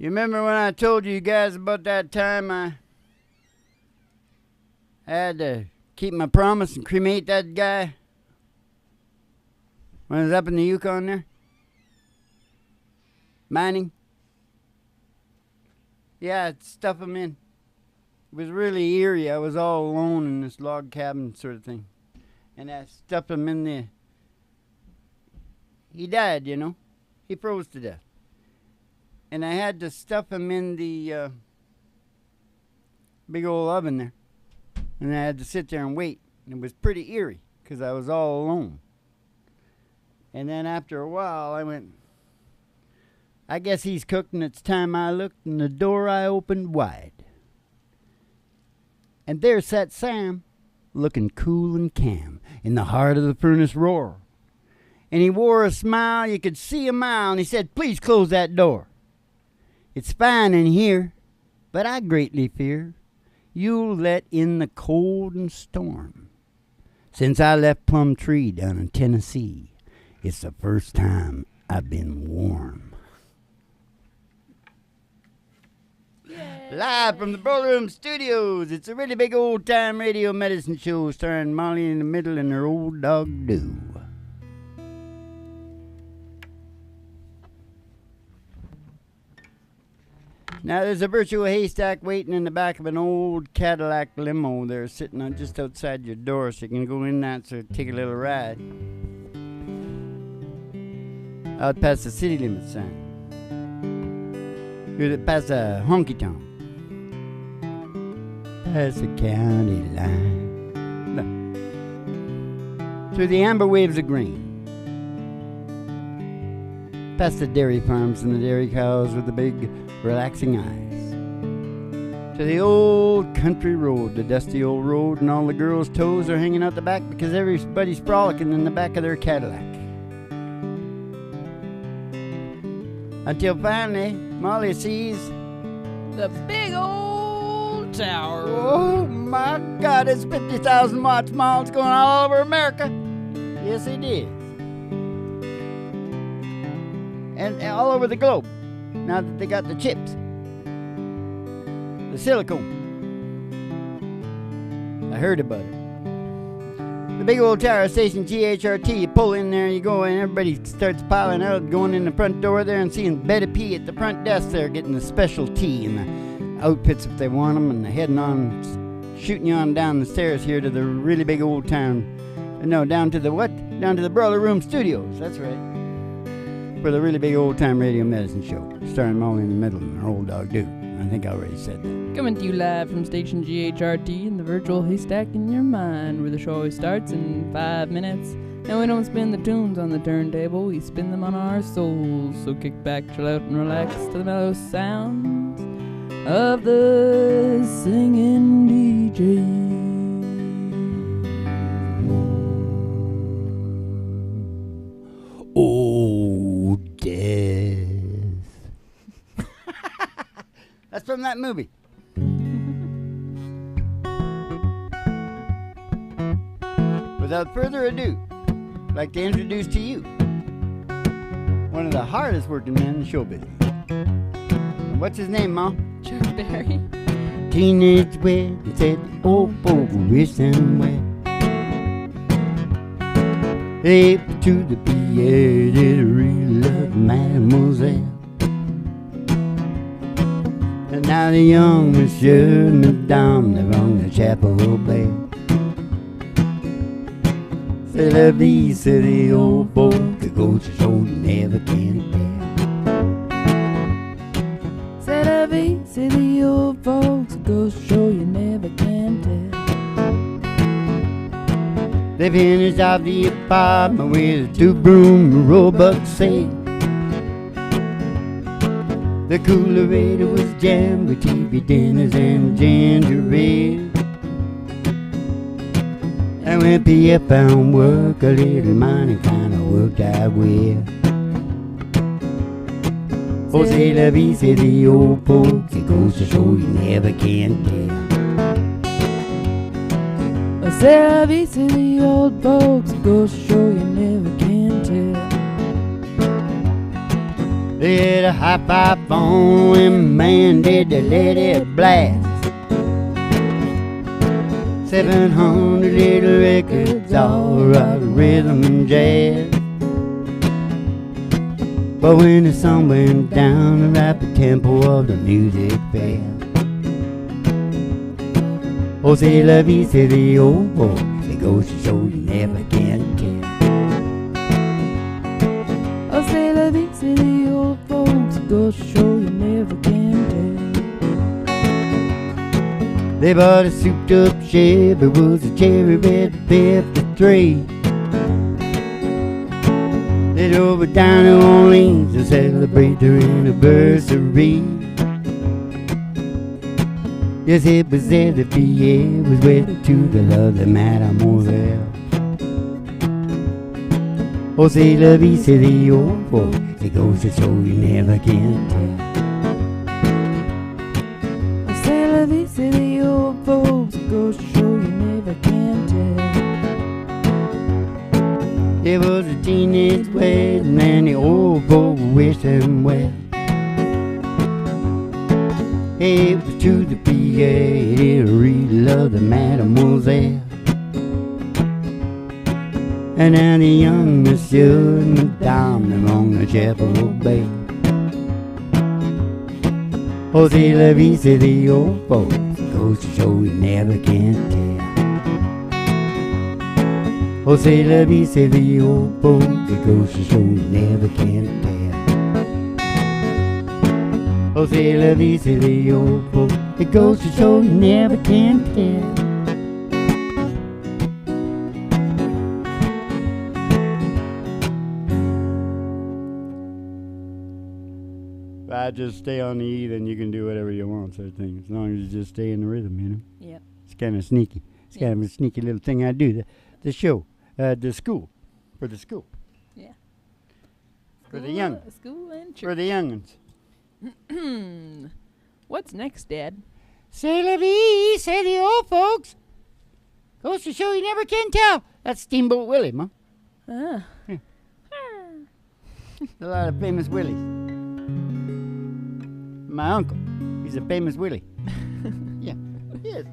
You remember when I told you guys about that time I had to keep my promise and cremate that guy when I was up in the Yukon there? Mining? Yeah, I'd stuff him in. It was really eerie. I was all alone in this log cabin sort of thing. And I stuffed him in the... He died, you know. He froze to death. And I had to stuff him in the big old oven there. And I had to sit there and wait. And it was pretty eerie because I was all alone. And then after a while, I went, I guess he's cooked and it's time I looked, and the door I opened wide. And there sat Sam, looking cool and calm, in the heart of the furnace roar. And he wore a smile, you could see a mile, and he said, "Please close that door. It's fine in here, but I greatly fear you'll let in the cold and storm. Since I left Plum Tree down in Tennessee, it's the first time I've been warm." Yay. Live from the Broiler Room Studios, it's a really big old-time radio medicine show starring Molly in the middle and her old dog, Doo. Now, there's a virtual haystack waiting in the back of an old Cadillac limo there sitting on just outside your door, so you can go in that, so take a little ride. Out past the city limit sign. You're past the honky tonk. Past the county line. No. Through the amber waves of grain. Past the dairy farms and the dairy cows with the big relaxing eyes. To the old country road, the dusty old road, and all the girls' toes are hanging out the back because everybody's frolicking in the back of their Cadillac. Until finally, Molly sees the big old tower. Oh my God, it's 50,000 watts miles going all over America. Yes, it is. And all over the globe. Now that they got the chips, the silicone. I heard about it. The big old tower station, GHRT, you pull in there, you go, and everybody starts piling out, going in the front door there and seeing Betty P at the front desk there getting the special tea and the outfits if they want them, and heading on, shooting you on down the stairs here to the really big old town. No, down to the what? Down to the Broiler Room Studios, that's right. For the really big old-time radio medicine show, starring Molly in the middle and her old dog, Doo. I think I already said that. Coming to you live from station GHRT in the virtual haystack in your mind, where the show always starts in 5 minutes. And we don't spin the tunes on the turntable, we spin them on our souls. So kick back, chill out, and relax to the mellow sounds of the singing DJ. Oh, death. That's from that movie. Without further ado, I'd like to introduce to you one of the hardest working men in the show business. And what's his name, Mom? Chuck Berry. Teenage wet, it said, oh, wish them well. Hey, to the P.A. did I really love Mademoiselle. And now the young Monsieur Madame, they rung the chapel bell. C'est la vie, said the old boy, the goes to show you never can tell. C'est la vie, say the old folks, it goes to show you never can tell. They finished off the apartment with a 2-broom roebuck sail. The coolerator was jammed with TV dinners and ginger ale. And when P.F. found work, a little money kind of worked out well. Oh, c'est la vie, say the old folks, it goes to show you never can tell. C'est la vie, say the old folks, it goes to show you never can tell. They had a high five on and man did they let it blast. 700 little records, all rock, rhythm and jazz. But when the sun went down, the rapid tempo of the music fell. Oh, c'est la vie, c'est the old boy. It goes to show you never can tell. Oh, c'est la vie, c'est the old folks. It goes to show you never can tell. They bought a souped up Chevy, it was a cherry red 53. They drove it down to New Orleans to celebrate their anniversary. Yes, it was there the billet was wed to the lovely mademoiselle. Oh, c'est la vie, c'est the old boy. It goes to show you never can tell. Oh, c'est la vie, c'est the old folks. It goes to show you never can tell. It was a teenage wedding and the old boy wished him well. It was to the PA, he really loved the mademoiselle. And now the young monsieur and madame, they're on the chapel bay. Oh, c'est la vie, c'est the old folks. It goes to show you never can tell. Oh, c'est la vie, c'est the old folks. It goes to show you never can tell. Oh, c'est la vie, c'est the old folks. It goes to show you never can tell. If I just stay on the E, then you can do whatever you want, sort of thing. As long as you just stay in the rhythm, you know. Yep. It's kind of sneaky. It's kind of a sneaky little thing I do. The show, the school, for the school. Yeah. For the young. School and church. For the young'uns. What's next, Dad? C'est la vie, say the old folks. Goes to show you never can tell. That's Steamboat Willie, Ma. Ah. Yeah. A lot of famous Willies. My uncle, he's a famous Willie. Yeah, he is.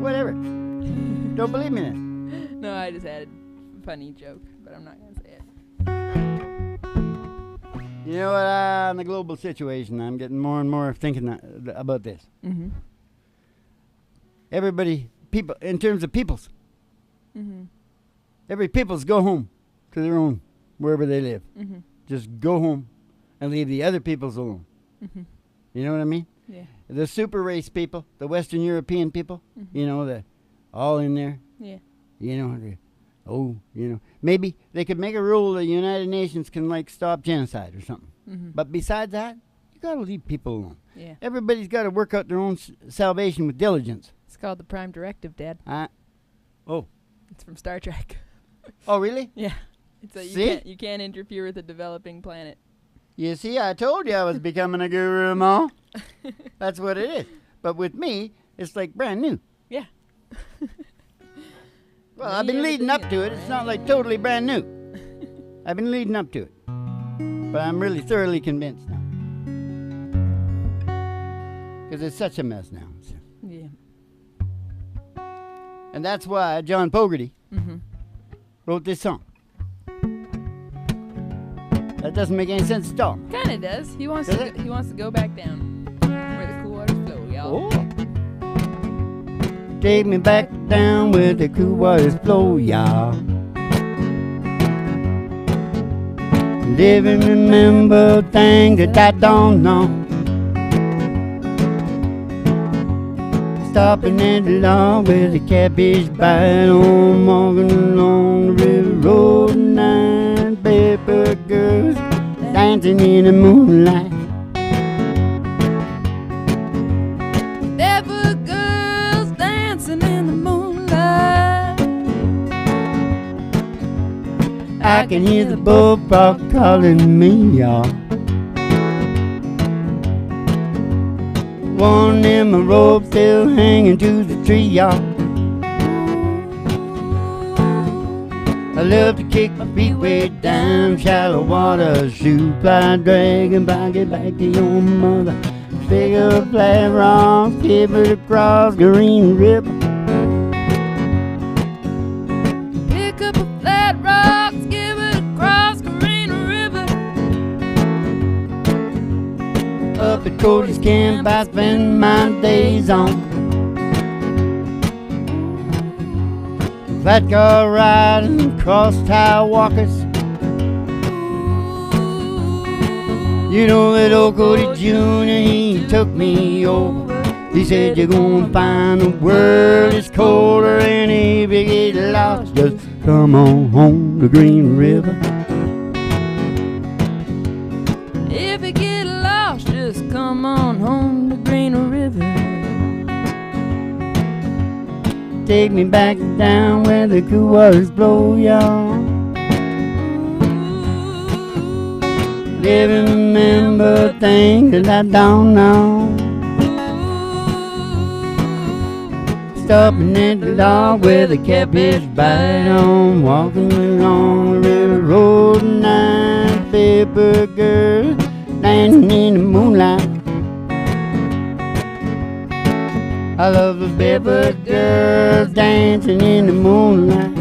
Whatever. Don't believe me then. No, I just had a funny joke, but I'm not going to say it. You know what, on the global situation, I'm getting more and more thinking about this. Mm-hmm. Everybody, people, in terms of peoples, Mm-hmm. every peoples go home to their own, wherever they live. Mm-hmm. Just go home and leave the other peoples alone. Mm-hmm. You know what I mean? Yeah. The super race people, the Western European people, Mm-hmm. you know, the all in there. Yeah. You know, maybe they could make a rule the United Nations can, like, stop genocide or something. Mm-hmm. But besides that, you got to leave people alone. Yeah. Everybody's got to work out their own salvation with diligence. It's called the Prime Directive, Dad. Oh. It's from Star Trek. Oh, really? Yeah. It's See? you can't interfere with a developing planet. You see, I told you I was becoming a guru, Ma. That's what it is. But with me, it's like brand new. Yeah. Well, I've been leading up to it. It's not like totally brand new. I've been leading up to it. But I'm really thoroughly convinced now. Because it's such a mess now. So. Yeah. And that's why John Fogerty Mm-hmm. wrote this song. That doesn't make any sense at all. Kinda does. He wants Does to. it? He wants to go back down where the cool waters flow, y'all. Oh. Take me back down where the cool waters flow, y'all. Live and remember things that I don't know. Stopping at the law where the catfish bite on Morgan along the river road. Nine paper girls dancing in the moonlight. There were girls dancing in the moonlight. I can hear the bullfrog calling me, y'all. One in my robe still hanging to the tree, y'all. I love to kick my feet way down shallow water, shoot, fly, dragon, get back to your mother. Pick up flat rocks, skip it across Green River. Pick up a flat rock, skip it across Green River. Up at Cody's camp, I spend my days on flat car riding, cross tie walkers. You know that old Cody Jr., he took me over. He said, you're gonna find the world is colder, and if you get lost, just come on home to Green River. If you get lost, just come on home to Green River. Take me back down where the cool waters blow, y'all. Live and remember things that I don't know. Stopping at the log where the catfish bite on. Walking along the river road tonight. Paper girl dancing in the moonlight. I love the barefoot girls dancing in the moonlight.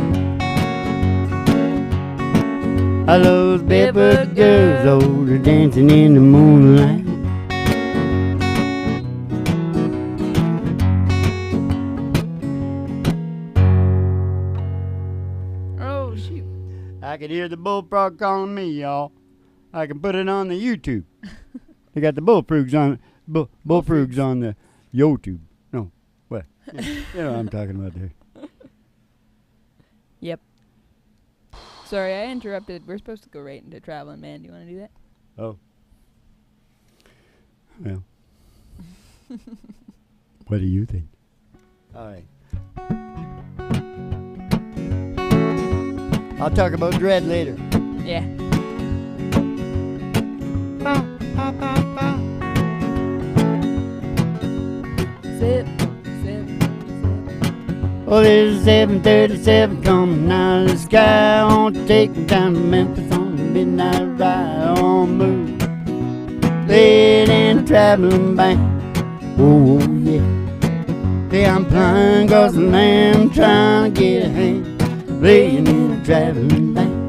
I love those barefoot girls, oh, they're dancing in the moonlight. Oh, shoot. I could hear the bullfrog calling me, y'all. I can put it on the YouTube. They got the bullfrogs on the YouTube. No, what? You know what I'm talking about there. Yep. Sorry, I interrupted. We're supposed to go right into Traveling Man. Do you want to do that? Oh. Well. What do you think? All right. I'll talk about dread later. Yeah. Sip, sip, sip. Oh, there's a 737 coming out of the sky. I want to take me down to Memphis on a midnight ride on move. Playing and traveling band. Oh, yeah. Hey, I'm flying across the land, trying to get a hand. Playing in a traveling band.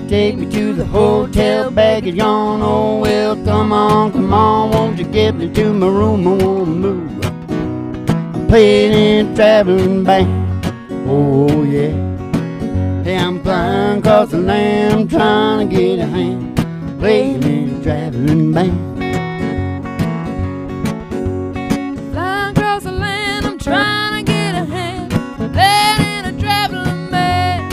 Take me to the hotel, baggage on. Oh, well, come on, won't you get me to my room? I wanna move. I'm playing in a traveling band. Oh, yeah. Hey, I'm flying across the land, trying to get a hand. Playing in a traveling band. Flying across the land, I'm trying to get a hand. Playing in a traveling band.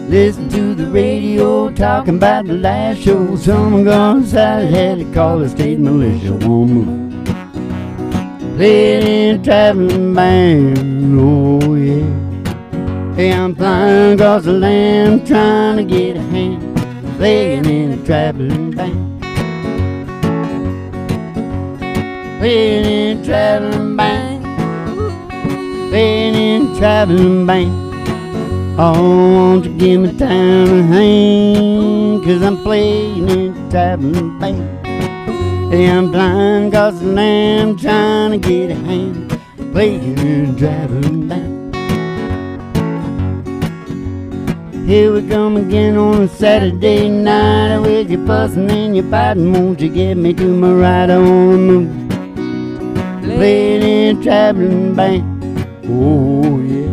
Listen to the radio talking about the last show. Someone gone outside had to call the state militia. Won't move. Playing in a traveling band. Oh, yeah. Hey, I'm flying across the land, trying to get a hand. Playing in a traveling band. Playing in a traveling band. Playing in a traveling band. Oh, won't you give me time to hang? 'Cause I'm playing in a traveling band. Hey, I'm flying across the land, trying to get a hand. Playing in a traveling band. Here we come again on a Saturday night. With you fussing and you fighting, won't you get me to my ride? I wanna move. Playing in a traveling band. Oh, yeah.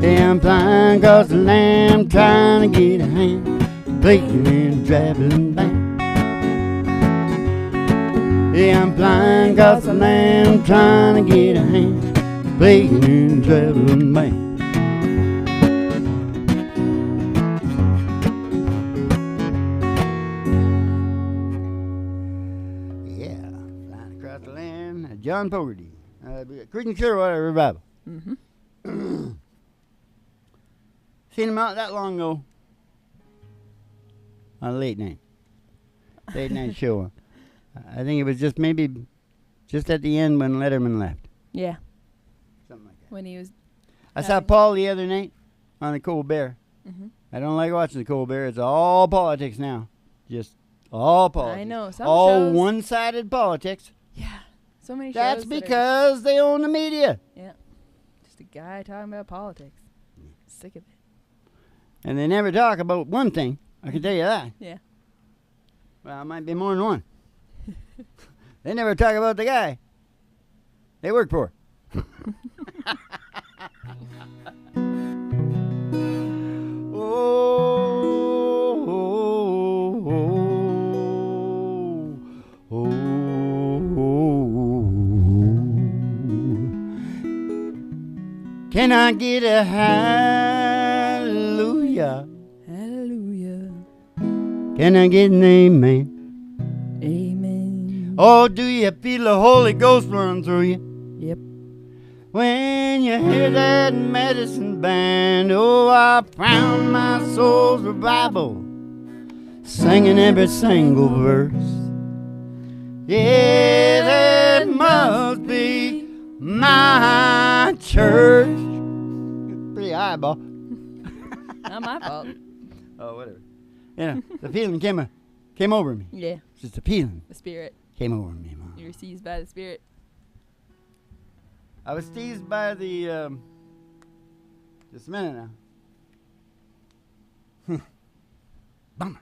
Hey, I'm flying across the land, trying to get a hand. Playing in a traveling band. Hey, I'm flying across the land, trying to get a hand. Playing in a traveling band. John Fogerty, Creek and Clearwater Revival. Mm-hmm. Seen him out that long ago on a late night show. I think it was just maybe just at the end when Letterman left. Yeah. when he was. I saw Paul the other night on the Colbert. Mm-hmm. I don't like watching the Colbert. It's all politics now. Just all politics. I know. Some all shows, one-sided politics. Yeah. So many shows. That's that are because they own the media. yeah. Just a guy talking about politics. Sick of it. And they never talk about one thing. I can tell you that. Yeah. Well, it might be more than one. They never talk about the guy they work for. Can I get a hallelujah? Hallelujah. Can I get an amen? Amen. Oh, do you feel the Holy Ghost run through you? Yep. When you hear that medicine band, oh, I found my soul's revival, singing every single verse. Yeah, that must be my church. Pretty high, ball. Not my fault. Oh, whatever. Yeah, the feeling came over me. Yeah. Just a feeling The spirit. came over me, Mom. You were seized by the spirit. I was teased by the, just a minute now. Bummer.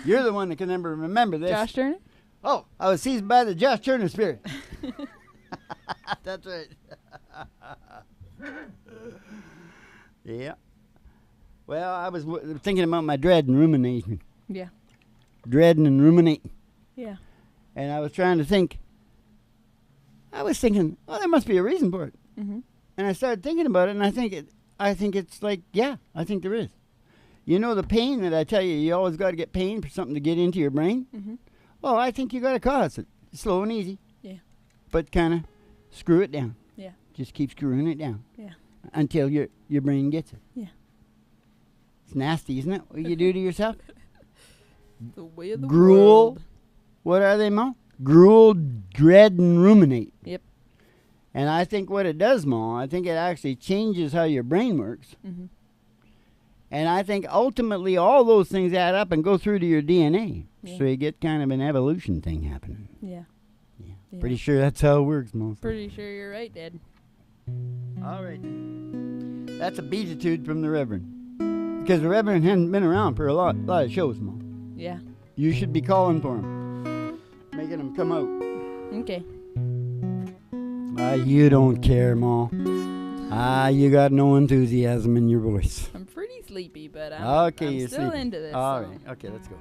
You're the one that can never remember this. Josh Turner? Oh, I was seized by the Josh Turner spirit. That's right. Yeah. Well, I was thinking about my dread and rumination. Yeah. Dreading and ruminating. Yeah. And I was trying to think. I was thinking, well, there must be a reason for it. Mm-hmm. And I started thinking about it, and I think it's like, yeah, I think there is. You know the pain that I tell you always got to get pain for something to get into your brain? Mm-hmm. Well, I think you got to cause it. Slow and easy. Yeah. But kind of screw it down. Yeah. Just keep screwing it down. Yeah. Until your brain gets it. Yeah. It's nasty, isn't it? What you do to yourself? The way of the Gruel. world. What are they, Ma? Gruel, dread, and ruminate. Yep. And I think what it does, Ma, I think it actually changes how your brain works. Mm-hmm. And I think ultimately all those things add up and go through to your DNA. Yeah. So you get kind of an evolution thing happening. Yeah. Yeah. Yeah. Pretty sure that's how it works, Ma. Pretty sure you're right, Dad. All right. That's a beatitude from the Reverend. Because the Reverend hadn't been around for a lot of shows, Ma. Yeah. You should be calling for him. Making him come out. Okay. You don't care, Ma. You got no enthusiasm in your voice. I'm pretty sleepy, but I'm you're still sleepy. into this. All so. right. Okay, let's go.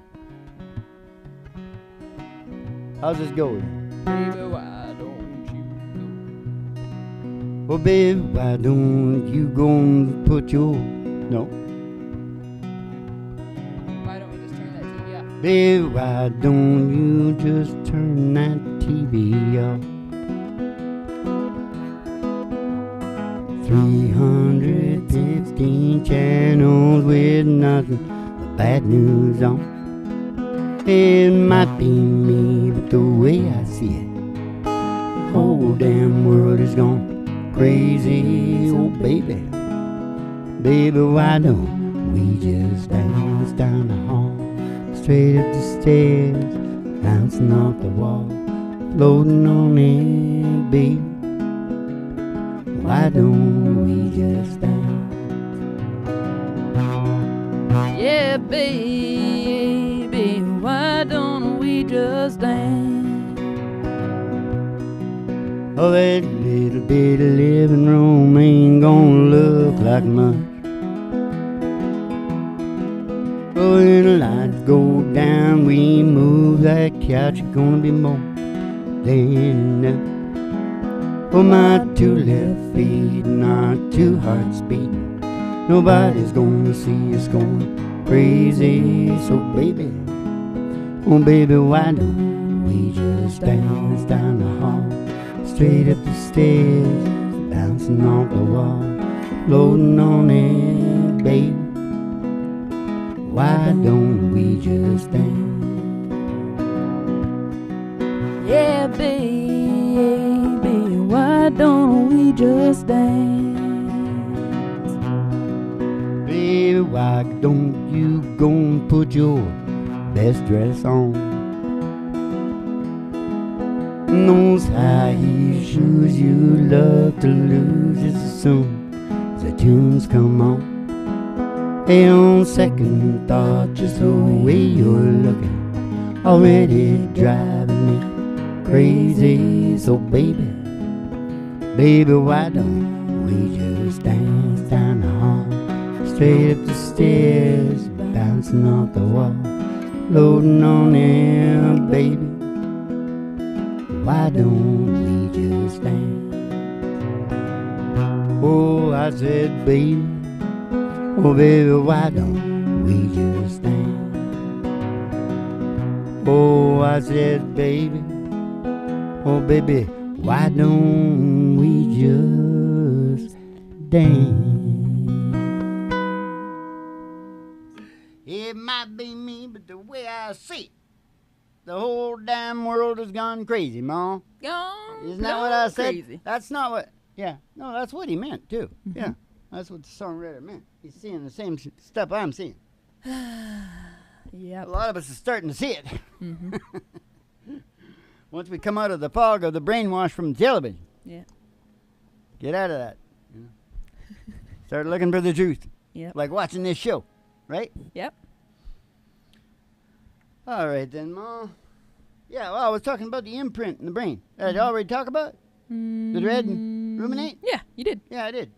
How's this going? Baby, why don't you Well, baby, why don't you go and put your... No. go? Why don't we just turn that TV off? Baby, why don't you just turn that TV off? 315 channels with nothing but bad news on. It might be me, but the way I see it, the whole damn world is gone crazy. Oh, baby, baby, why don't we just dance down the hall, straight up the stairs, bouncing off the wall, floating on it, baby. Why don't we just dance? Yeah, baby, why don't we just dance? Oh, that little bit of living room ain't gonna look like much. Oh, when the lights go down, we move that couch, it's gonna be more than enough. For my two left feet and our two hearts beating, nobody's gonna see us going crazy. So baby, oh baby, why don't we just dance down the hall, straight up the stairs, bouncing off the wall, floating on it, baby. Why don't we just dance? Yeah, baby, why don't we just dance? why don't you go and put your best dress on? And those high heel shoes you love to lose as soon as the tunes come on. Hey, on second thought, just the way you're looking already driving me crazy. So baby, baby, why don't we just dance down the hall, straight up the stairs, bouncing off the wall, floating on air, baby. Why don't we just dance? Oh, I said, baby, oh baby, why don't we just dance? Oh, I said, baby, oh baby, why don't we just dance? It might be me, but the way I see it, the whole damn world has gone crazy, Ma. Isn't that what I said? Crazy. That's not what, yeah. No, that's what he meant, too. Mm-hmm. Yeah, that's what the songwriter meant. He's seeing the same stuff I'm seeing. Yep. A lot of us are starting to see it. Mm-hmm. Once we come out of the fog of the brainwash from television. Yeah. Get out of that. You know? Start looking for the truth. Yep. Like watching this show, right? Yep. All right then, Ma. Yeah, well, I was talking about the imprint in the brain. Did I already talk about it? The dread and ruminate? Yeah, you did. Yeah, I did.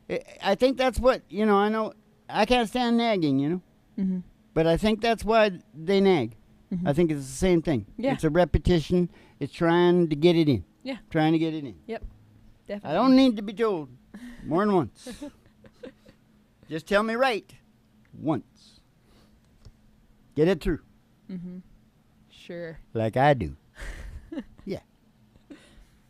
Yep. I think that's what, you know, I know, I can't stand nagging, you know? Mm-hmm. But I think that's why they nag. Mm-hmm. I think it's the same thing. Yeah. It's a repetition. It's trying to get it in. Yeah. Trying to get it in. Yep. Definitely. I don't need to be told more than once. Just tell me right once. Get it through. Mm-hmm. Sure. Like I do. Yeah.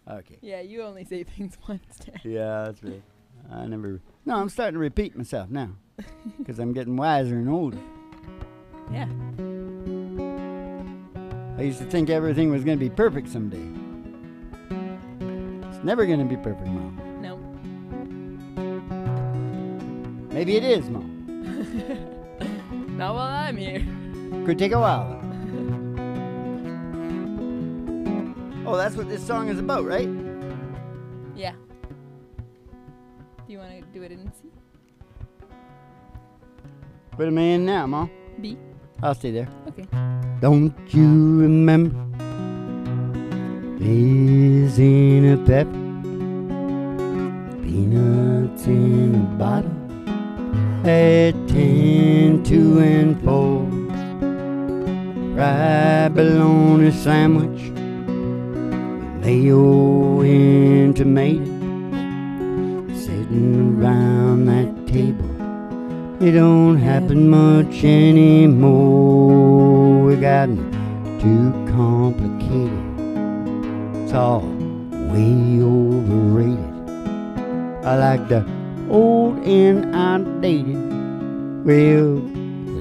Okay. Yeah, you only say things once, Dad. Yeah, that's right. I never... No, I'm starting to repeat myself now. Because I'm getting wiser and older. Yeah. I used to think everything was going to be perfect someday. It's never going to be perfect, Mom. No. Maybe it is, Mom. Not while I'm here. Could take a while, though. Oh, that's what this song is about, right? Yeah. Do you want to do it in C? What am I in now, Mom? B. I'll stay there. Okay. Don't you remember? Peas in a pepper, peanuts in a bottle, at 10, 2, and 4. Fried bologna sandwich with mayo and tomato. Sitting around that table, it don't happen much anymore. We got too complicated. It's all way overrated. I like the old and outdated. Well,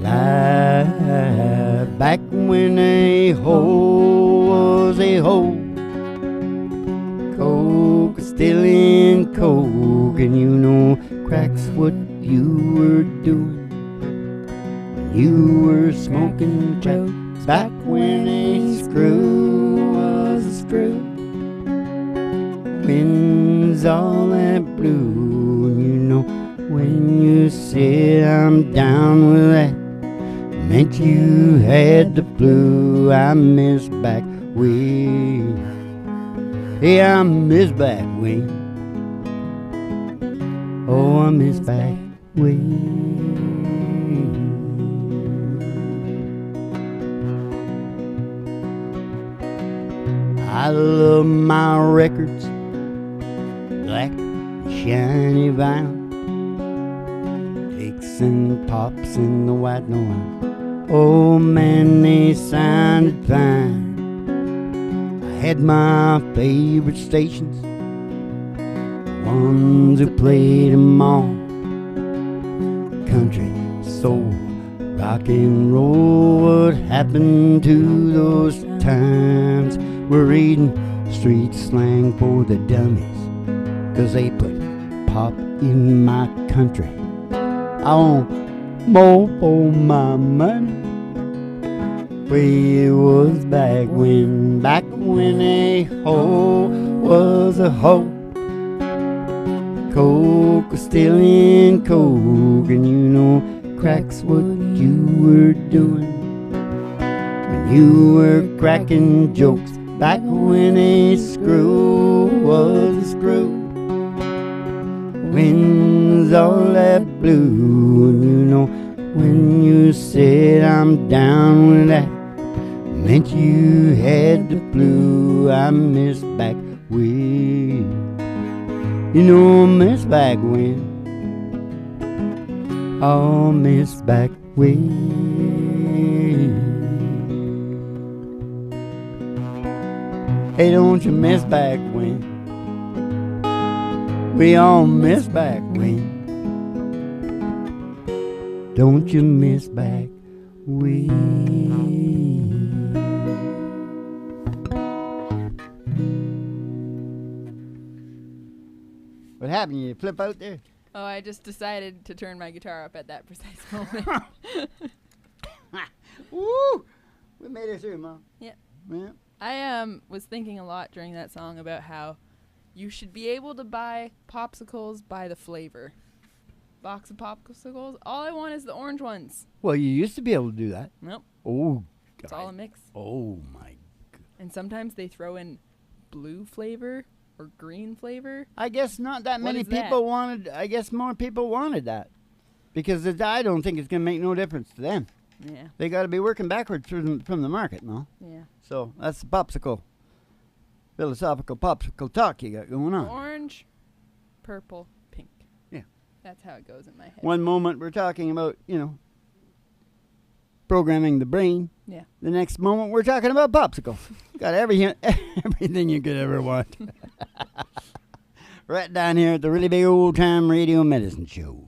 life back when a hoe was a hoe. Coke is still in Coke, and you know crack's what you were doing when you were smoking crack. Back when a screw was a screw. Wind's all that blue, and you know when you said I'm down with that, meant you had the flu. I miss back way. Hey, I miss back way. Oh, I miss back way. I love my records, black, shiny vinyl, licks and pops in the white noise. Oh man, they sounded fine. I had my favorite stations, ones who played them all. Country, soul, rock and roll. What happened to those times? We're reading street slang for the dummies, 'cause they put pop in my country. I want more for my money. Way it was back when a hoe was a hoe. Coke was still in coke, and you know crack's what you were doing when you were cracking jokes. Back when a screw was a screw. Wind's all that blue, and you know when you said I'm down with that, meant you had the flu. I miss back when, you know, miss back when, oh, miss back when. Hey, don't you miss back when? We all miss back when. Don't you miss back when? What happened? You flip out there? Oh, I just decided to turn my guitar up at that precise moment. Woo! We made it through, Mom. Yeah. Yeah. I was thinking a lot during that song about how you should be able to buy popsicles by the flavor. Box of popsicles. All I want is the orange ones. Well, you used to be able to do that. Nope. Oh, It's all a mix. Oh, my God. And sometimes they throw in blue flavor or green flavor. I guess not that What many is that? people wanted. I guess more people wanted that. Because I don't think it's going to make no difference to them. Yeah. They got to be working backwards from the market, no? Yeah. So that's the popsicle. Philosophical popsicle talk you got going on. Orange, purple, pink. Yeah. That's how it goes in my head. One moment we're talking about, programming the brain. Yeah. The next moment we're talking about popsicle. Got everything you could ever want. Right down here at the really big old time radio medicine show.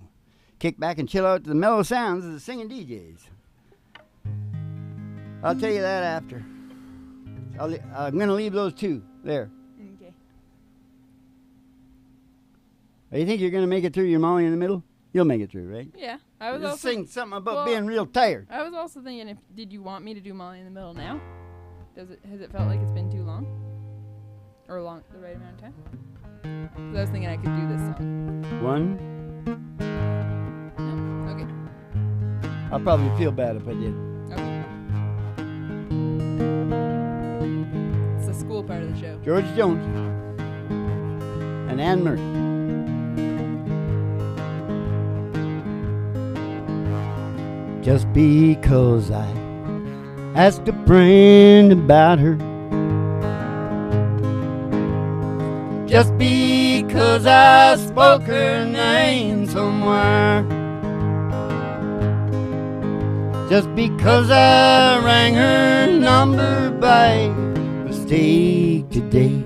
Kick back and chill out to the mellow sounds of the singing DJs. I'll tell you that after. I'm going to leave those two there. Okay. You think you're going to make it through your Molly in the middle? You'll make it through, right? Yeah. I was Just also sing something about being real tired. I was also thinking, did you want me to do Molly in the Middle now? Has it felt like it's been too long? Or the right amount of time? 'Cause I was thinking I could do this song. One. No? Okay. I'll probably feel bad if I did. Okay. It's the school part of the show. George Jones and Anne Murray. Just because I asked a friend about her, just because I spoke her name somewhere, just because I rang her number by mistake today,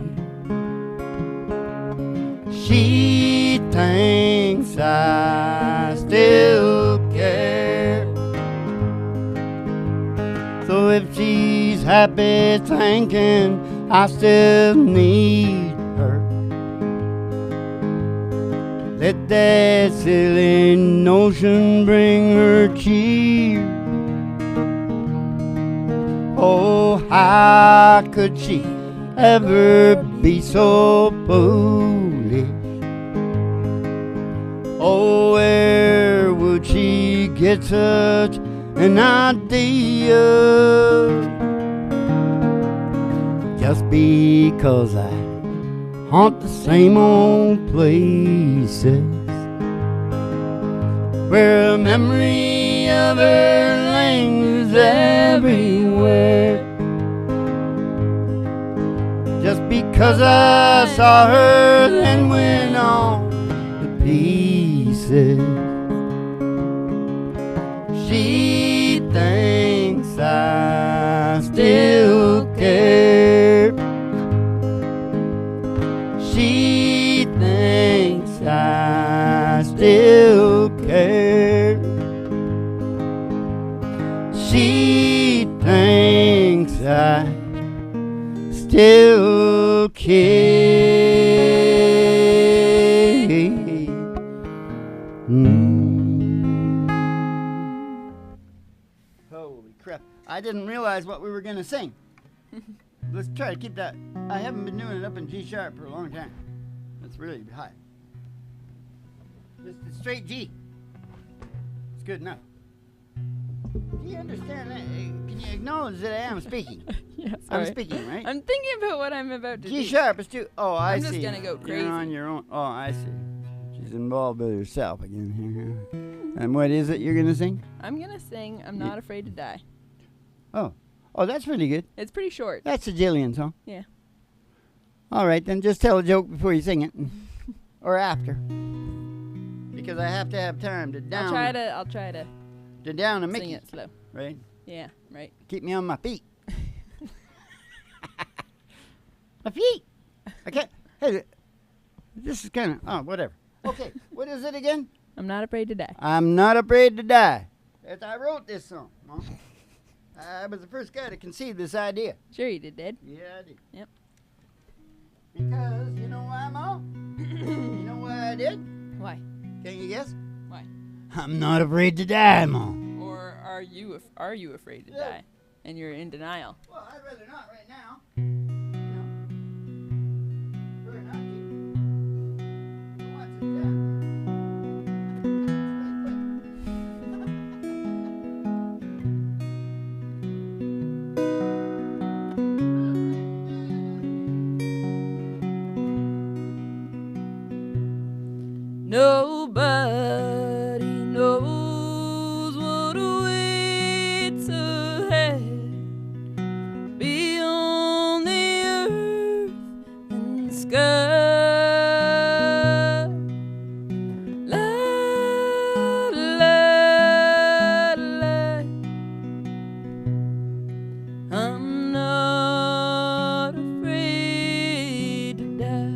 she thinks I still care. So if she's happy thinking I still need her, let that silly notion bring her cheer. Oh, how could she ever be so foolish? Oh, where would she get such an idea? Just because I haunt the same old places where a memory of her lingers everywhere. Just because I saw her then went on to pieces, she thinks I still care. She thinks I still care. She thinks I still care. didn't realize what we were going to sing. Let's try to keep that. I haven't been doing it up in G sharp for a long time. That's really high. Just a straight G. It's good enough. Do you understand that? Can you acknowledge that I am speaking? Yeah, I'm speaking, right? I'm thinking about what I'm about to do. G sharp is too. Oh, I see. I'm just gonna go crazy. You're on your own. Oh, I see. She's involved with herself again here. And what is it you're gonna sing? I'm gonna sing "I'm Not Afraid to Die." Oh, that's really good. It's pretty short. That's a Jillian song. Yeah. All right, then just tell a joke before you sing it, or after, because I have to have time to down. I'll try to down a sing Mickey. it slow. Right. Yeah. Right. Keep me on my feet. My feet. I can't. Hey, this is kind of. Whatever. Okay, what is it again? I'm not afraid to die. I'm not afraid to die. I wrote this song, Mom. I was the first guy to conceive this idea. Sure you did, Dad. Yeah, I did. Yep. Because you know why, Mom? You know why I did? Why? Can you guess? Why? I'm not afraid to die, Mom. Or are you afraid to die, and you're in denial? Well, I'd rather not right now. You know, prefer not to. But once it's done, Nobody knows what awaits ahead beyond the earth and sky. La, la, la. I'm not afraid to die.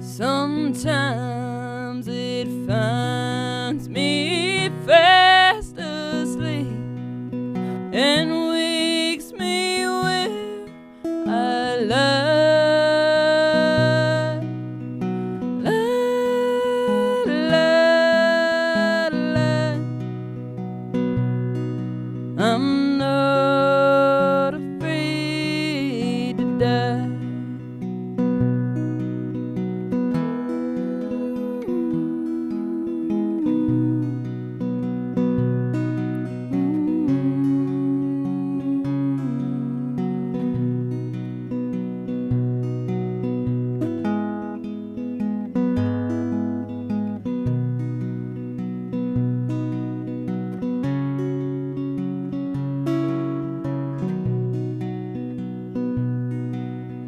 Sometimes it finds me fast asleep and wakes me where I lie. La, la, la. I'm not afraid to die.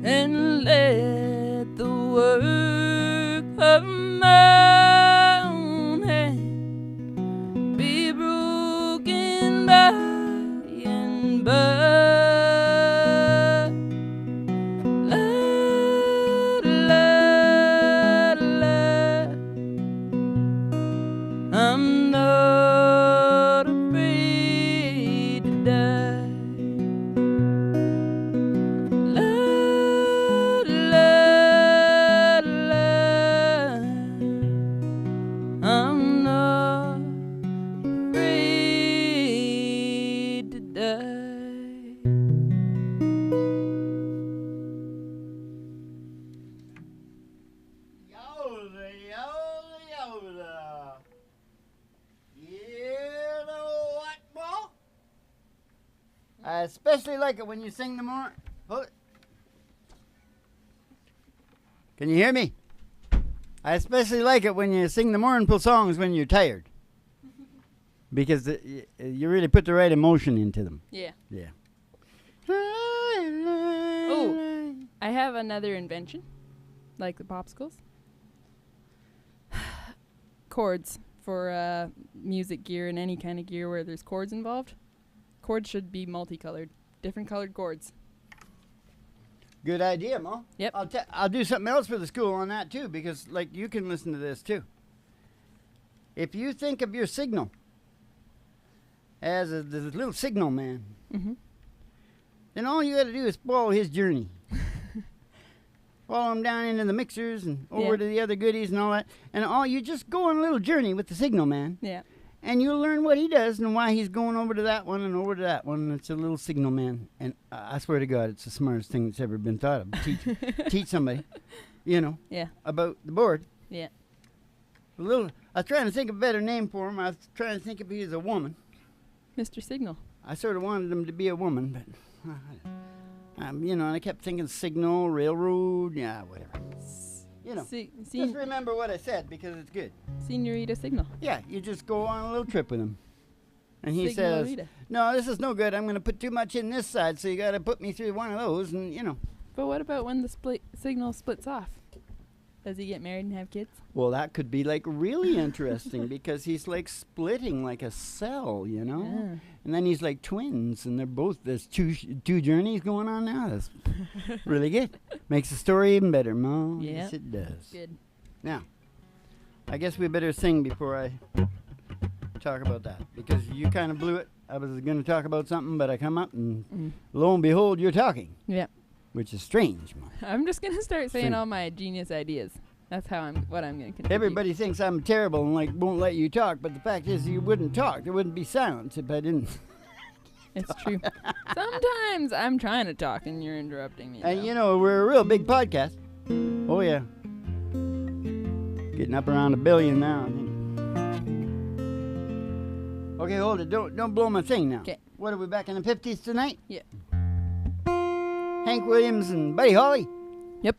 And let the work of my own hand be broken by and by. La, la, la. I'm not afraid to die. La, la, la. I'm not afraid to die. Yoda, yoda, yoda. You know what, Bo? I especially like it when you sing the more. Hold it. Can you hear me? I especially like it when you sing the mournful songs when you're tired. Because you really put the right emotion into them. Yeah. Yeah. Oh, I have another invention, like the popsicles. Chords for music gear and any kind of gear where there's chords involved. Chords should be multicolored, different colored chords. Good idea, Mo. Yep. I'll do something else for the school on that too, because like you can listen to this too. If you think of your signal as this little signal man. Mm-hmm. Then all you got to do is follow his journey. Follow him down into the mixers and over to the other goodies and all that. And you just go on a little journey with the signal man. Yeah. And you'll learn what he does and why he's going over to that one and over to that one. And it's a little signal man. And I swear to God, it's the smartest thing that's ever been thought of. Teach somebody, about the board. Yeah. I was trying to think of a better name for him. I was trying to think if he was a woman. Mr. Signal. I sort of wanted him to be a woman, but... and I kept thinking signal, railroad, whatever. Just remember what I said because it's good. Senorita Signal. Yeah, you just go on a little trip with him. And he Signorita. says, no, this is no good. I'm going to put too much in this side, so you got to put me through one of those, and, But what about when the signal splits off? Does he get married and have kids? Well, that could be, really interesting because he's, splitting like a cell, Yeah. And then he's like twins, and they're both, there's two journeys going on now. That's really good. Makes the story even better, Mo. Yeah. Yes, it does. Good. Now, I guess we better sing before I talk about that because you kind of blew it. I was going to talk about something, but I come up and lo and behold, you're talking. Yeah. Which is strange, Mo. I'm just going to start saying all my genius ideas. That's what I'm going to contribute. Everybody thinks I'm terrible and won't let you talk, but the fact is you wouldn't talk. There wouldn't be silence if I didn't. It's true. Sometimes I'm trying to talk and you're interrupting me. And we're a real big podcast. Oh yeah. Getting up around 1 billion now. Okay, hold it. Don't blow my thing now. Okay. What are we back in the 50s tonight? Yeah. Hank Williams and Buddy Holly. Yep.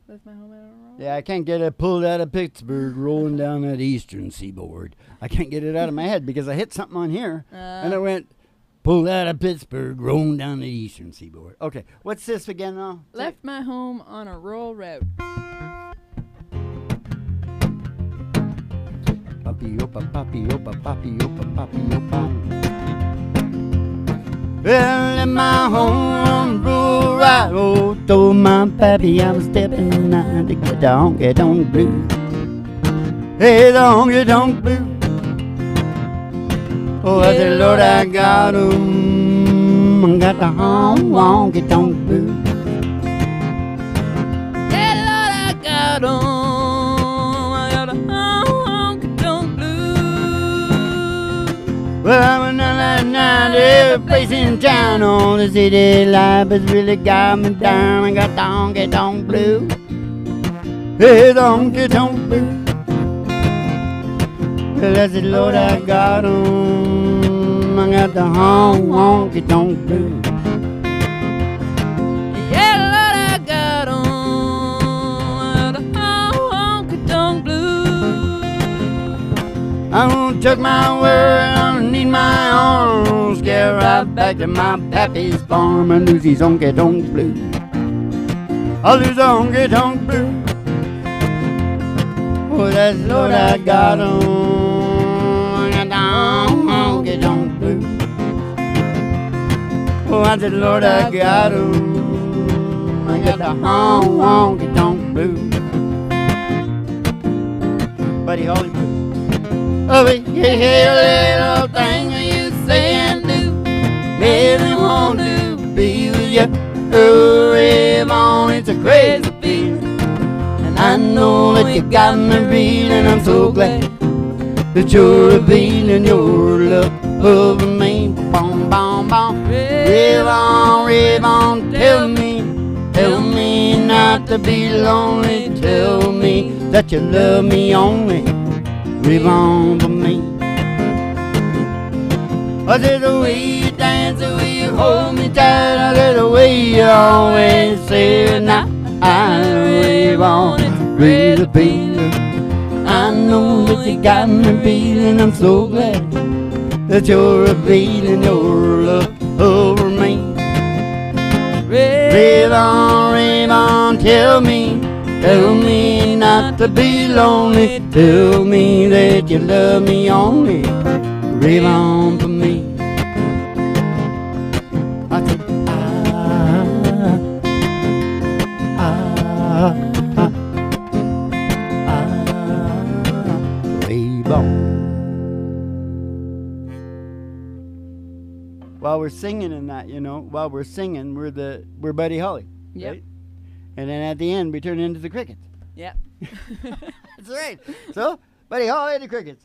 That's my home at a roll. Yeah, I can't get it pulled out of Pittsburgh, rolling down that eastern seaboard. I can't get it out of my head because I hit something on here, and it went, pulled out of Pittsburgh, rolling down the eastern seaboard. Okay, what's this again now? Left my home on a rural route. Papi opa, papi opa, papi opa, papi opa. Well, in my home, rural ride, oh, told my pappy I was stepping out to get the honky-tonk blues. Hey, the honky-tonk blues. Oh, I said, Lord, I got 'em. I got the honky-tonk blues. Yeah, Lord, I got 'em. I got a honky-tonk blues. Well, I'm another night, every place in town. All the city life has really got me down. I got the honky-tonk blues. Hey, the honky-tonk blues. Well, I said, Lord, I got 'em. I got the honky-tonk blues. Yeah, Lord, I got 'em. I got a honky-tonk blues. I'm gonna tuck my word underneath my arms, get right back to my pappy's farm and lose these honky-tonk blues. I'll lose the honky-tonk blues. Oh, that's Lord, I got 'em. I got the honky-tonk blues. Oh, I said, Lord, I got 'em. I got the honky-tonk blues. Buddy Holly blues. Oh, but hey, little thing you say and do, really want to be with you. Oh, Raymond, it's a crazy feeling, and I know that you got me feeling. I'm so glad that you're revealing your love over me. Boom, boom, boom. Raymond, tell me not to be lonely. Tell me that you love me only. Rebound for me. I said the way you dance, the way you hold me tight, I said the way you always say now I rebound. It's really feeling. I know that you got me feeling. I'm so glad that you're revealing your love over me. Rebound, tell me not to be lonely. Tell me that you love me only. Rave on for me. I said, while we're singing and that, while we're singing, we're Buddy Holly. Yep. Right? And then at the end, we turn into the Crickets. Yeah. That's right. So, Buddy Holly and the Crickets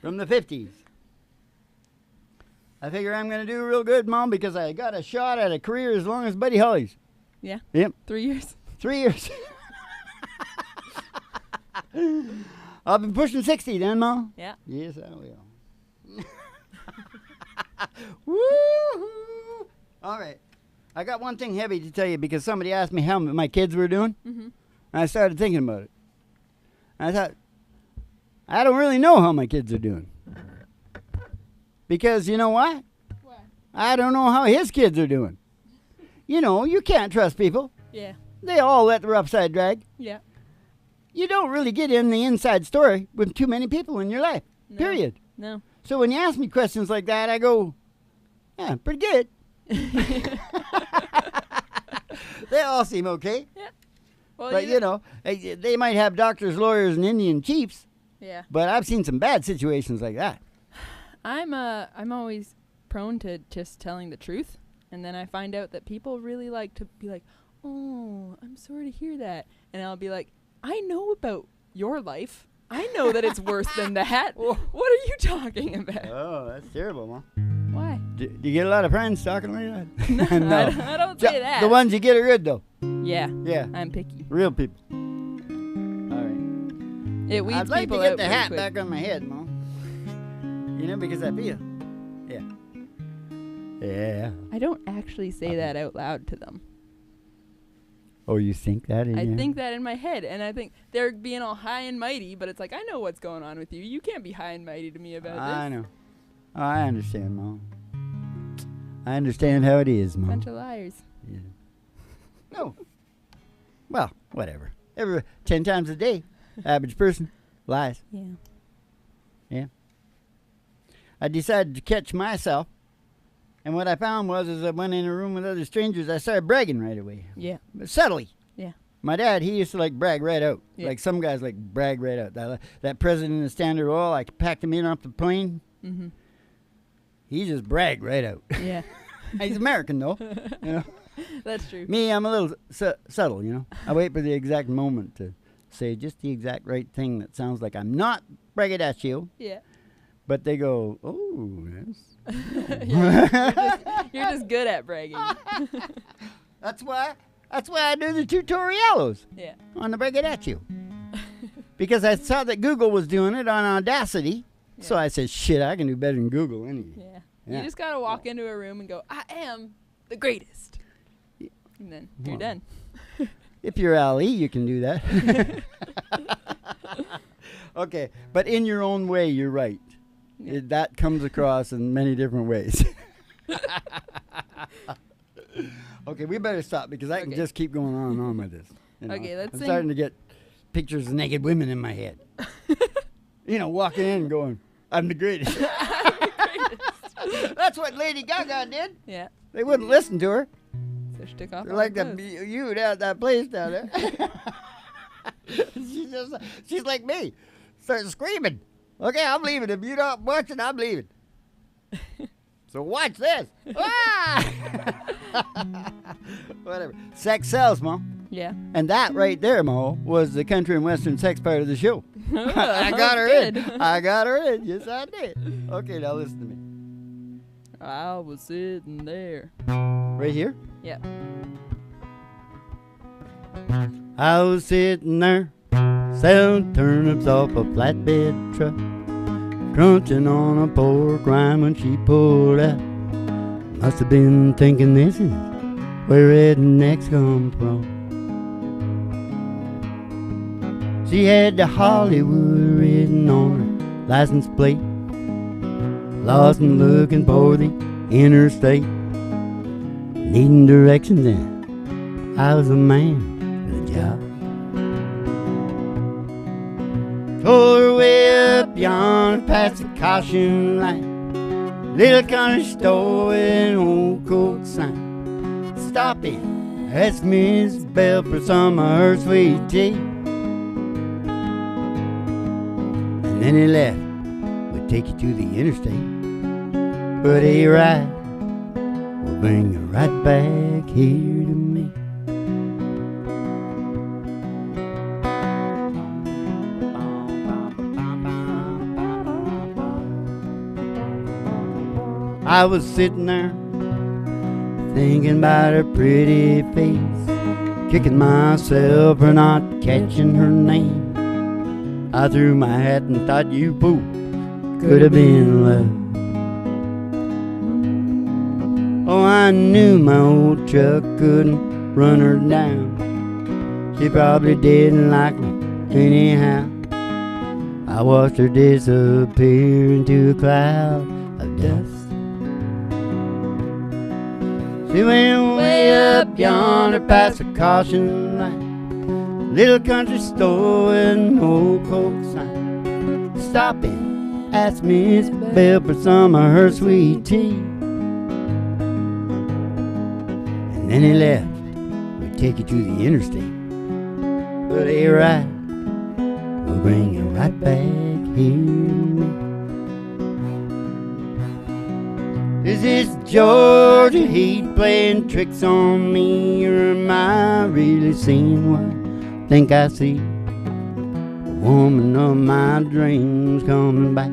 from the 50s. I figure I'm going to do real good, Mom, because I got a shot at a career as long as Buddy Holly's. Yeah. Yep. 3 years. 3 years. I'll be pushing 60 then, Mom. Yeah. Yes, I will. Woo-hoo! All right. I got one thing heavy to tell you because somebody asked me how my kids were doing. Mm-hmm. And I started thinking about it. And I thought, I don't really know how my kids are doing. Because you know what? What? I don't know how his kids are doing. You can't trust people. Yeah. They all let the rough side drag. Yeah. You don't really get in the inside story with too many people in your life. No. Period. No. So when you ask me questions like that, I go, yeah, pretty good. They all seem okay. Yeah. Well, but they might have doctors, lawyers, and Indian chiefs. Yeah. But I've seen some bad situations like that. I'm always prone to just telling the truth, and then I find out that people really like to be like, "Oh, I'm sorry to hear that," and I'll be like, "I know about your life. I know that it's worse than that. What are you talking about?" Oh, that's terrible, Mom. Why? Do you get a lot of friends talking like that? No, I don't say that. The ones you get are good, though. Yeah. Yeah. I'm picky. Real people. All right. It weeds I'd like people to get out the pretty hat quick. back on my head, Mom. Because I feel. Yeah. Yeah. I don't actually say that out loud to them. Oh, you think that in I here? think that in my head, and I think they're being all high and mighty, but it's like, I know what's going on with you. You can't be high and mighty to me about this. I know. Oh, I understand, Mom. I understand how it is, Mom. Bunch of liars. Yeah. No. Well, whatever. 10 times a day, average person lies. Yeah. Yeah. I decided to catch myself, and what I found was as I went in a room with other strangers, I started bragging right away. Yeah. But subtly. Yeah. My dad, he used to brag right out. Yeah. Like some guys brag right out. That president of Standard Oil, I packed him in off the plane. Mm-hmm. He just bragged right out. Yeah. He's American, though. That's true. Me, I'm a little subtle, I wait for the exact moment to say just the exact right thing that sounds like I'm not bragging at you. Yeah. But they go, oh, yes. You're just good at bragging. That's why I do the tutorials. Yeah. On the bragging at you. Because I saw that Google was doing it on Audacity. Yeah. So I said, shit, I can do better than Google anyway. Yeah. You just got to walk into a room and go, I am the greatest. Yeah. And then you're done. If you're Ali, you can do that. Okay. But in your own way, you're right. Yeah. That comes across in many different ways. Okay, we better stop because I can just keep going on and on with this. Okay, let's I'm sing. starting to get pictures of naked women in my head. Walking in and going, I'm the greatest. That's what Lady Gaga did. Yeah. They wouldn't listen to her. So she took off They're all like her you down at that place down there. She's like me. Starts screaming. Okay, I'm leaving. If you're not watching, I'm leaving. So watch this. Whatever. Sex sells, Mom. Yeah. And that right there, Mo, was the country and western sex part of the show. I got her in. I got her in. Yes, I did. Okay, now listen to me. I was sitting there. Right here? Yeah. I was sitting there, selling turnips off a flatbed truck, crunching on a pork rind when she pulled out. Must have been thinking this is where rednecks come from. She had the Hollywood written on her license plate, lost and looking for the interstate, needing directions, and I was a man for the job. Tore her way up yonder past the caution line, little country store with an old Coke sign. Stop in, ask Miss Bell for some of her sweet tea. And then he left, would take you to the interstate. But he right will bring you right back here to me. I was sitting there thinking about her pretty face, kicking myself for not catching her name. I threw my hat and thought, you fool, could have been love. Oh, I knew my old truck couldn't run her down. She probably didn't like me anyhow. I watched her disappear into a cloud of dust. She went way up yonder past the caution light, little country store with an old Coke sign. Stop in, asked Miss Belle for some of her sweet tea, and then he left. We'd take you to the interstate, but a ride will bring you right back here to me. Is this Georgia heat playing tricks on me, or am I really seeing what I think I see? The woman of my dreams coming back to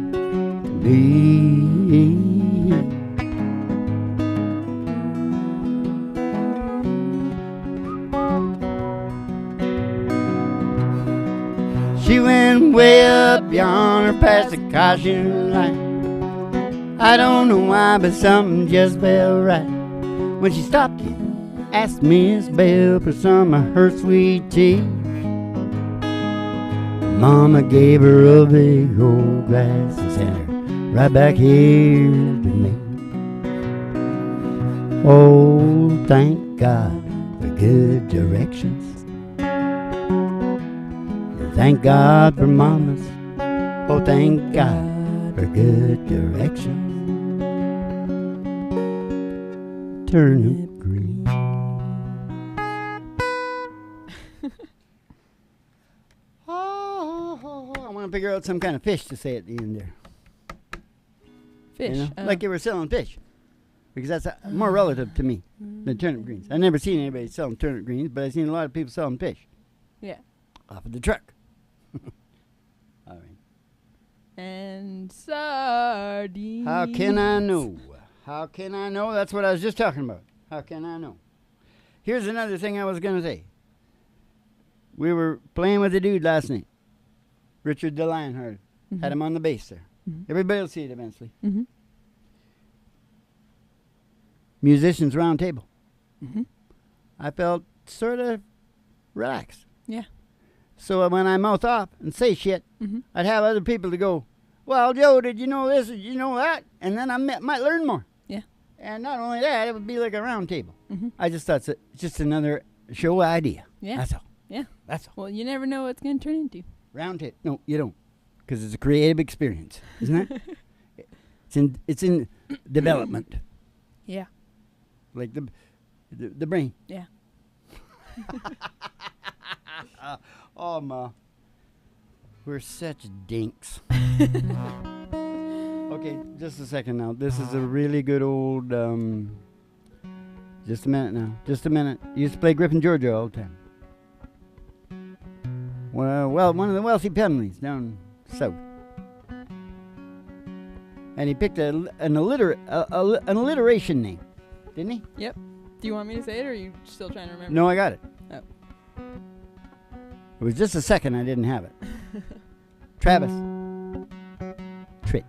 me. She went way up yonder past the caution light. I don't know why, but something just felt right when she stopped in, asked Miss Belle for some of her sweet tea. Mama gave her a big old glass and sent her right back here to me. Oh, thank God for good directions. And thank God for mamas. Oh, thank God for good directions. Turnip green. Oh, I want to figure out some kind of fish to say at the end there. Fish. You know? Like you were selling fish. Because that's more relative to me than turnip greens. I've never seen anybody selling turnip greens, but I've seen a lot of people selling fish. Yeah. Off of the truck. All right. And sardines. How can I know? How can I know? That's what I was just talking about. How can I know? Here's another thing I was going to say. We were playing with a dude last night. Richard the Lionheart. Mm-hmm. Had him on the bass there. Mm-hmm. Everybody will see it eventually. Mm-hmm. Musicians round table. Mm-hmm. I felt sort of relaxed. Yeah. So when I mouth off and say shit, Mm-hmm. I'd have other people to go, well, Joe, did you know this? Did you know that? And then I might learn more. Yeah. And not only that, it would be like a round table. Mm-hmm. I just thought it's just another show idea. Yeah. That's all. Yeah. That's all. Well, you never know what it's going to turn into. Round table. No, you don't. Because it's a creative experience, isn't it? It's in development. Yeah. Like the brain. Yeah. Oh, ma. We're such dinks. Okay, just a second now. This is a really good old, just a minute now. Just a minute. Used to play Griffin, Georgia all the time. Well, one of the wealthy families down south. And he picked an alliteration name, didn't he? Yep. Do you want me to say it, or are you still trying to remember? No, I got it. Oh. It was just a second I didn't have it. Travis. Tritt.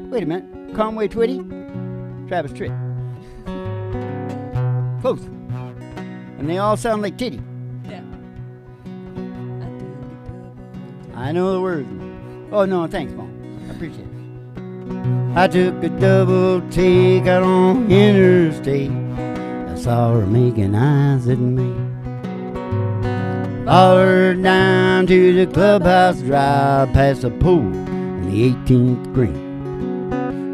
Wait a minute. Conway Twitty? Travis Tritt. Close. And they all sound like titty. Yeah. I know the words. Oh, no, thanks, Mom. I appreciate it. I took a double take out on interstate. I saw her making eyes at me. Followed her down to the clubhouse drive, past the pool and the 18th green.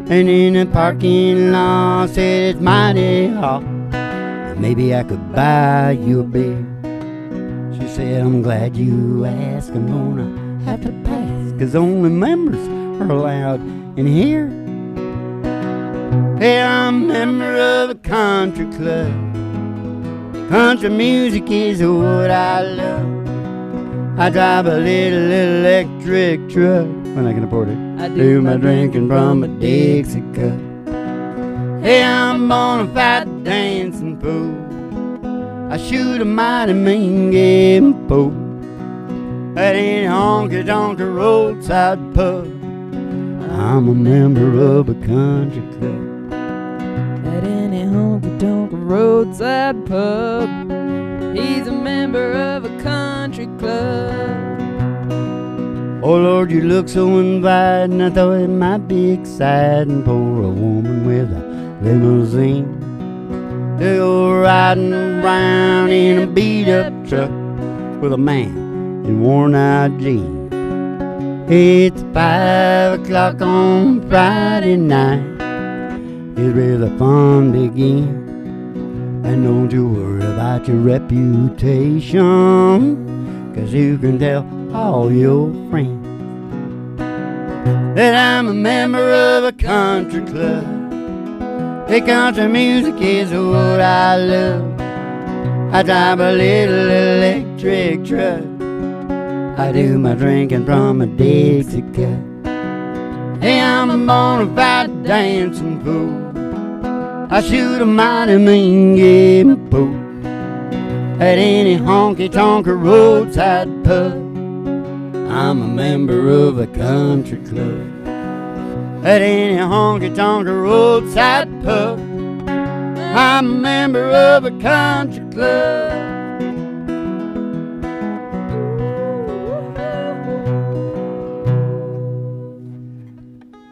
And in the parking lot said it's mighty hot, and maybe I could buy you a beer. She said, I'm glad you asked, I'm gonna have to pass, 'cause only members are allowed in here. Hey, I'm a member of a country club. Country music is what I love. I drive a little electric truck when I can afford it. I Do my drinking from a Dixie cup. Hey, I'm bona fide dancing fool. I shoot a mighty mean game of pool at any honky-tonk roadside pub. I'm a member of a country club. At any honky-tonk roadside pub, he's a member of a country club. Oh Lord, you look so inviting. I thought it might be exciting for a woman with a limousine to go riding around in a beat-up truck with a man in worn-out jeans. It's 5 o'clock on Friday night. It's where the fun begins. And don't you worry about your reputation, 'cause you can tell all your friends that I'm a member of a country club. Hey, country music is what I love. I drive a little electric truck. I do my drinking from a Dixie cup. Hey, I'm a bona fide dancing fool. I shoot a mighty mean game of pool at any honky-tonk roadside pub. I'm a member of a country club. At any honky-tonk roadside pub, I'm a member of a country club.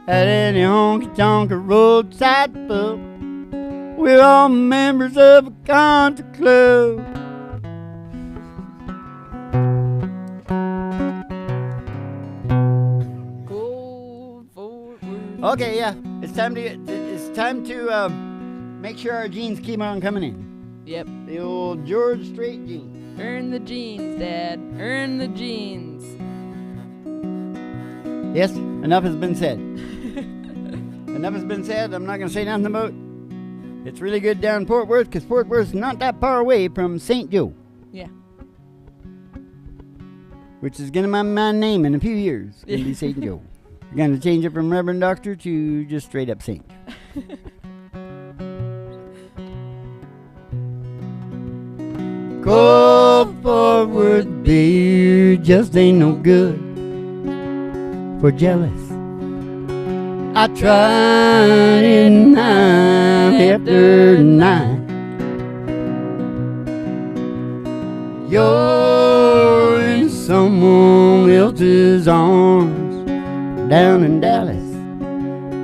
At any honky-tonk roadside pub, we're all members of a country club. Okay, yeah, it's time to make sure our jeans keep on coming in. Yep. The old George Strait jeans. Earn the jeans, Dad. Earn the jeans. Yes, enough has been said. Enough has been said. I'm not going to say nothing about it. It's really good down in Fort Worth, because Fort Worth's not that far away from St. Joe. Yeah. Which is going to be my name in a few years. It's going to be St. Joe. We're going to change it from Reverend Doctor to just straight up Saint. Go forward, beer just ain't no good for jealous. I tried it night after night. You're in someone else's arms down in Dallas.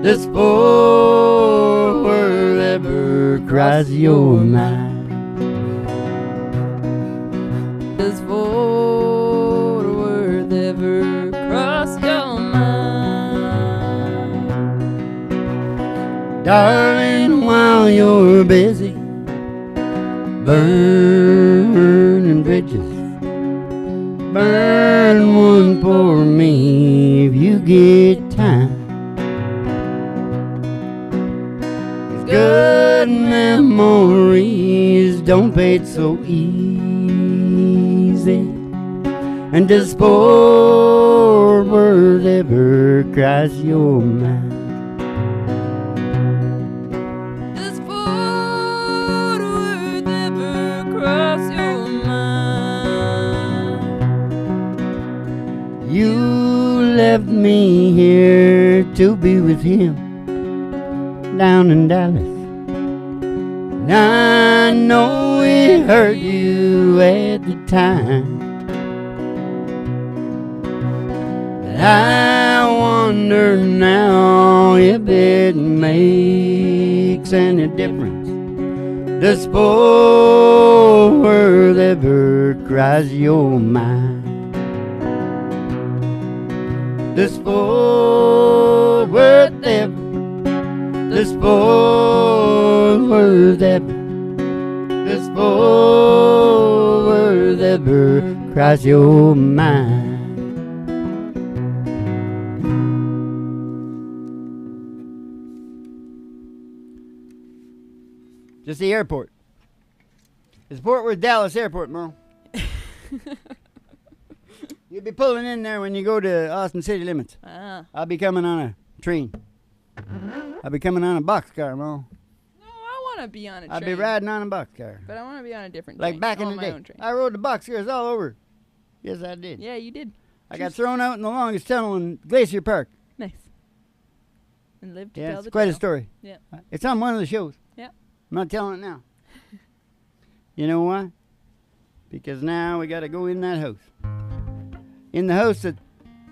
This forward ever cries your mind. Does Fort Worth ever cross your mind? Darling, while you're busy burning bridges, burn one for me if you get time. These good memories don't fade so easy. And does Fort Worth ever cross your mind? Does Fort Worth ever cross your mind? You left me here to be with him down in Dallas. And I know it hurt you at the time. I wonder now if it makes any difference. Does Fort Worth ever cross your mind? Does Fort Worth ever? Does Fort Worth ever? Does Fort Worth ever cross your mind? It's the airport. It's Fort Worth Dallas Airport, Merle. You'll be pulling in there when you go to Austin city limits. I'll be coming on a train. I'll be coming on a boxcar, Merle. No, I want to be on a train. I'll be riding on a boxcar. But I want to be on a different like train. back in On the my day. own train. I rode the boxcars all over. Yes, I did. Yeah, you did. I got thrown out in the longest tunnel in Glacier Park. Nice. And lived to Yeah, tell it's the quite tale. a story. Yeah. It's on one of the shows. Yeah. I'm not telling it now. You know why? Because now we got to go in that house. In the house that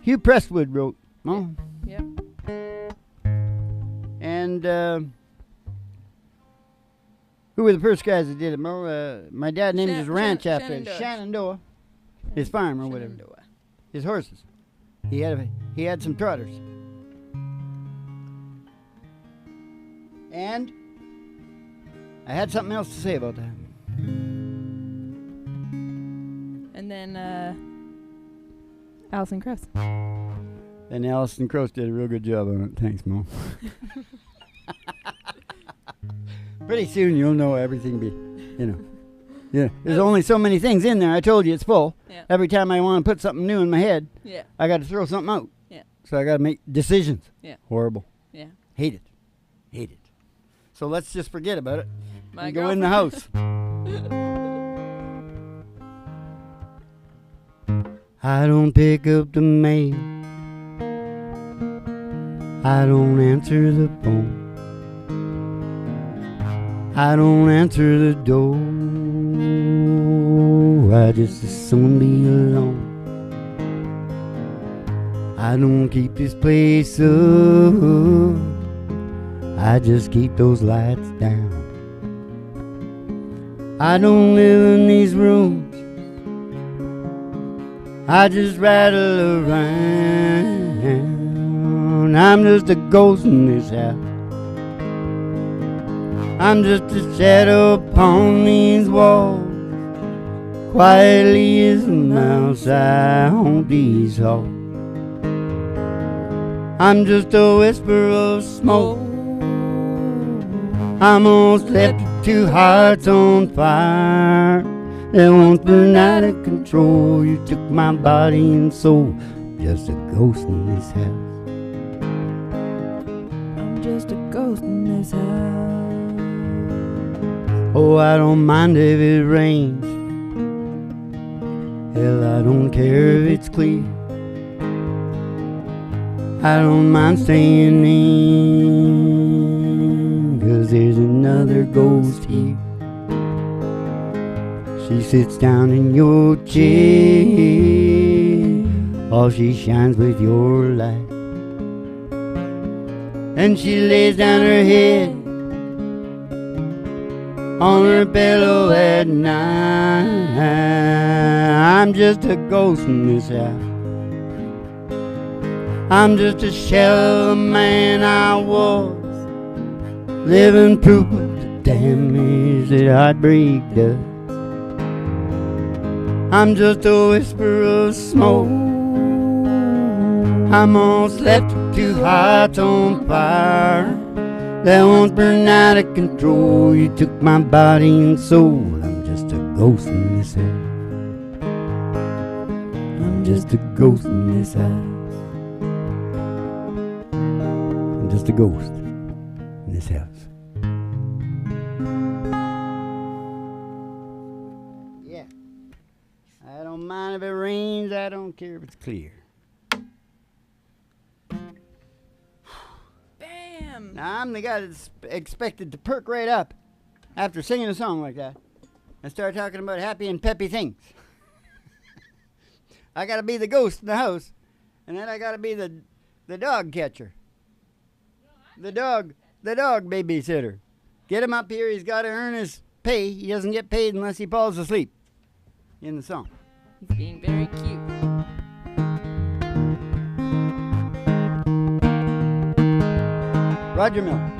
Hugh Prestwood wrote. Oh. Yep. And who were the first guys that did it, Mo? My dad named his ranch after it. Shenandoah. His farm or whatever. His horses. He had some trotters. And I had something else to say about that. And then Alison Krauss. And Alison Krauss did a real good job on it. Thanks, Mo. Pretty soon you'll know everything Yeah, there's only so many things in there. I told you it's full. Yeah. Every time I want to put something new in my head, Yeah. I got to throw something out. Yeah. So I got to make decisions. Yeah. Horrible. Yeah. Hate it. Hate it. So let's just forget about it My and go in the house. I don't pick up the mail. I don't answer the phone. I don't answer the door. I just as soon be alone. I don't keep this place up. I just keep those lights down. I don't live in these rooms. I just rattle around. I'm just a ghost in this house. I'm just a shadow upon these walls. Quietly as a mouse I haunt these halls. I'm just a whisper of smoke. I'm almost left two hearts on fire. They won't burn out of control. You took my body and soul. Just a ghost in this house. I'm just a ghost in this house. Oh, I don't mind if it rains. Hell, I don't care if it's clear. I don't mind staying in, 'cause there's another ghost here. She sits down in your chair, while she shines with your light. And she lays down her head on her pillow at night. I'm just a ghost in this house. I'm just a shell of the man I was, living proof of the damage that heartbreak does. I'm just a whisper of smoke. I'm almost left two hearts on fire that won't burn out of control. You took my body and soul. I'm just a ghost in this house. I'm just a ghost in this house. I'm just a ghost in this house. Yeah. I don't mind if it rains. I don't care if it's clear. Bam! Now, I'm the guy that's expected to perk right up after singing a song like that and start talking about happy and peppy things. I gotta be the ghost in the house, and then I gotta be the dog catcher. The dog babysitter. Get him up here, he's gotta earn his pay. He doesn't get paid unless he falls asleep in the song. He's being very cute. Roger Miller.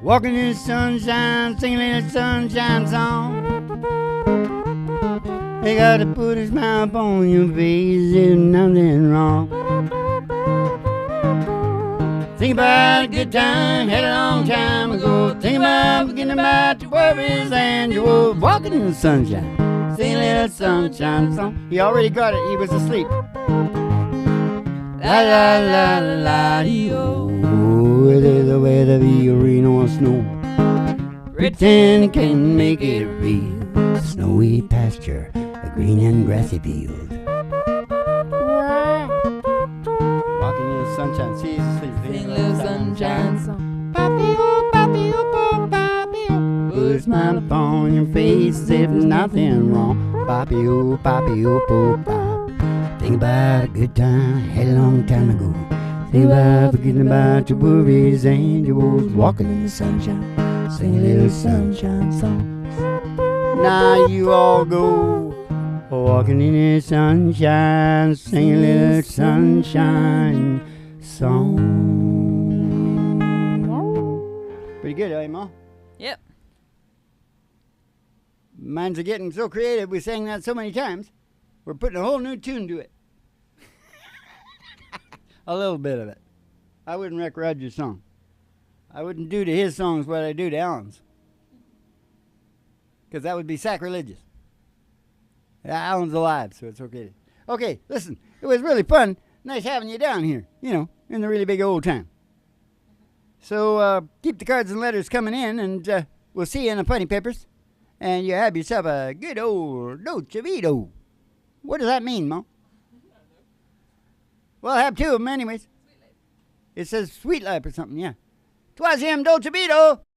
Walking in the sunshine, singing a sunshine song. They gotta put his mouth on your face, there's nothing wrong. Think about a good time, had a long time ago. Think about forgetting about your worries and your woes. Walking in the sunshine, sing a little sunshine song. He already got it, he was asleep. La la la la la dee-oh. Whether the weather be rain or snow, pretend can make it real. Snowy pasture, a green and grassy field. Walking in the sunshine, see he's asleep. Sing a little sunshine song. Papi-oh, papi-oh, po, papi-oh. Put a smile upon your face if nothing wrong. Papi-oh, papi-oh, po, pop. Think about a good time, had a long time ago. Think about forgetting about your worries and your woes. Walking in the sunshine, sing a little sunshine song. Now you all go. Walking in the sunshine, sing a little sunshine song. Pretty good, eh, Ma? Yep. Minds are getting so creative, we sang that so many times. We're putting a whole new tune to it. A little bit of it. I wouldn't wreck Roger's song. I wouldn't do to his songs what I do to Alan's. Because that would be sacrilegious. Alan's alive, so it's okay. Okay, listen, it was really fun. Nice having you down here, you know, in the really big old town. So keep the cards and letters coming in, and we'll see you in the funny papers. And you have yourself a good old Dolce-Vito. What does that mean, Mom? Well, I have two of them anyways. It says Sweet Life or something, yeah. 'Twas him, Dolce-Vito.